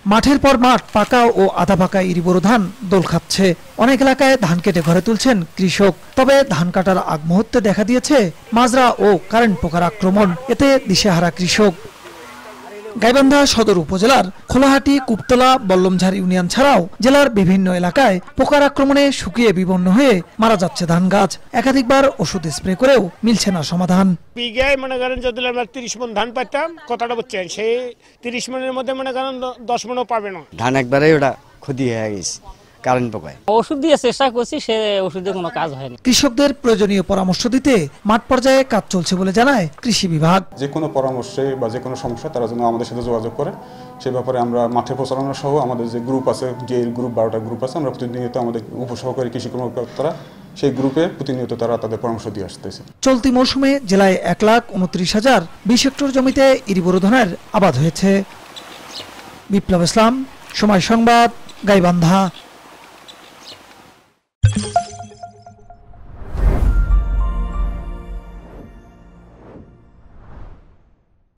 মাঠের পর মাঠ পাকা ও আধা পাকা ইরিবোরো ধান দোল খাচ্ছে। অনেক এলাকায় ধান কেটে ঘরে তুলছেন কৃষক। তবে ধান কাটার আগ মুহূর্তে দেখা দিয়েছে মাজরা ও কারেন্ট পোকার আক্রমণ। এতে দিশেহারা কৃষক। গাইবান্ধা সদর উপজেলার খোলাহাটি, কুপতলা, বল্লমঝাড় ইউনিয়ন ছাড়াও জেলার বিভিন্ন এলাকায় পোকার আক্রমণে শুকিয়ে বিবর্ণ হয়ে মারা যাচ্ছে ধান গাছ। একাধিকবার ওষুধ স্প্রে করেও মিলছে না সমাধান। বিঘায় মনে করেন যদি আমরা 30 মণ ধান পাইতাম, কথাটা বলছেন সেই 30 মণের মধ্যে মনে করেন 10 মণও পাবে না। ধান একবারে ওটা ক্ষতি হয়ে গেছে কারেন্ট পোকায়। ওষুধ দিয়ে চেষ্টা করছি, সে ওষুধে কোনো কাজ হয়নি। কৃষকদের প্রয়োজনীয় পরামর্শ দিতে মাঠ পর্যায়ে কাজ চলছে বলে জানায় কৃষি বিভাগ। যে কোনো পরামর্শে বা যে কোনো সমস্যা তারা যেন আমাদের সাথে যোগাযোগ করে, সে ব্যাপারে আমরা মাঠে প্রচারণা সহ আমাদের যে গ্রুপ আছে, যে গ্রুপ 12টা গ্রুপ আছে, আমরা প্রতিনিয়ত আমাদের উপসহকারী কৃষি কর্মকর্তারা সেই গ্রুপে প্রতিনিয়ত তারা তাদের পরামর্শ দিয়ে আসতেছে। চলতি মৌসুমে জেলায় 1,29,000 20 হেক্টর জমিতে ইরিবোরো ধানের আবাদ হয়েছে। বিপ্লব ইসলাম, সময় সংবাদ, গাইবান্ধা।